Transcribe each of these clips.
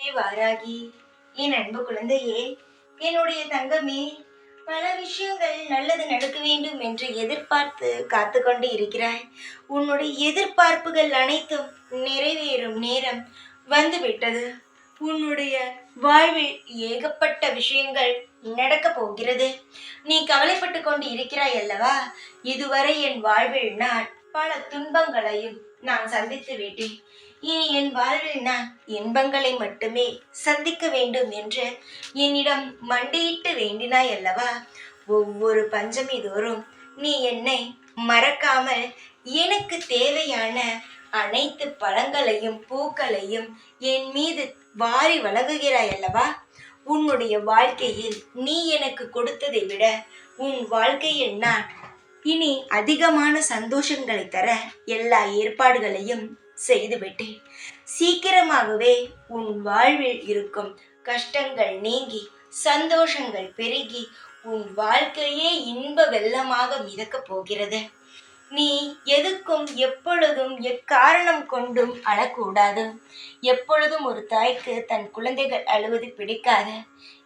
வாராகி, என் அன்பு குழந்தையே, என்னுடைய தங்கமே, பல விஷயங்கள் நல்லது நடக்க வேண்டும் என்று எதிர்பார்த்து காத்து கொண்டு இருக்கிறாய். உன்னுடைய எதிர்பார்ப்புகள் அனைத்தும் நிறைவேறும் நேரம் வந்துவிட்டது. உன்னுடைய வாழ்வில் ஏகப்பட்ட விஷயங்கள் நடக்கப் போகிறது. நீ கவலைப்பட்டு கொண்டு இருக்கிறாய் அல்லவா? இதுவரை என் வாழ்வில் நான் பல துன்பங்களையும் நான் சந்தித்து விட்டேன். இனி என் வாழ்வில் நான் இன்பங்களை மட்டுமே சந்திக்க வேண்டும் என்று என்னிடம் மண்டியிட்டு வேண்டினாய் அல்லவா? ஒவ்வொரு பஞ்சமி தோறும் நீ என்னை மறக்காமல் எனக்கு தேவையான அனைத்து பழங்களையும் பூக்களையும் என் மீது வாரி வழங்குகிறாய் அல்லவா? உன்னுடைய வாழ்க்கையில் நீ எனக்கு கொடுத்ததை விட உன் வாழ்க்கையில் நான் இனி அதிகமான சந்தோஷங்களை தர எல்லா ஏற்பாடுகளையும் செய்துவிட்டேன். சீக்கிரமாகவே உன் வாழ்வில் இருக்கும் கஷ்டங்கள் நீங்கி சந்தோஷங்கள் பெருகி உன் வாழ்க்கையே இன்ப வெள்ளமாக மிதக்கப் போகிறது. நீ எதுக்கும் எப்பொழுதும் எக்காரணம் கொண்டும் அழக்கூடாது. எப்பொழுதும் ஒரு தாய்க்கு தன் குழந்தைகள் அழுவது பிடிக்காது.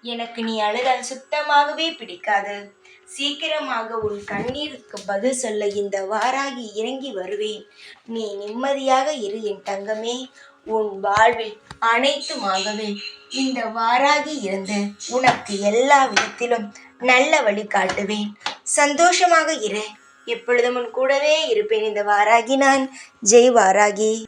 எனக்கு நீ அழுதால் சுத்தமாகவே பிடிக்காது. சீக்கிரமாக உன் கண்ணீருக்கு பதில் சொல்ல இந்த வாராகி இறங்கி வருவேன். நீ நிம்மதியாக இரு என் தங்கமே. உன் வாழ்வில் அனைத்துமாகவே இந்த வாராகி இருந்து உனக்கு எல்லா விதத்திலும் நல்ல வழி காட்டுவேன். சந்தோஷமாக இரு. எப்பொழுதும் உன் கூடவே இருப்பேன். இந்த வாராகி நான். ஜெய் வாராகி.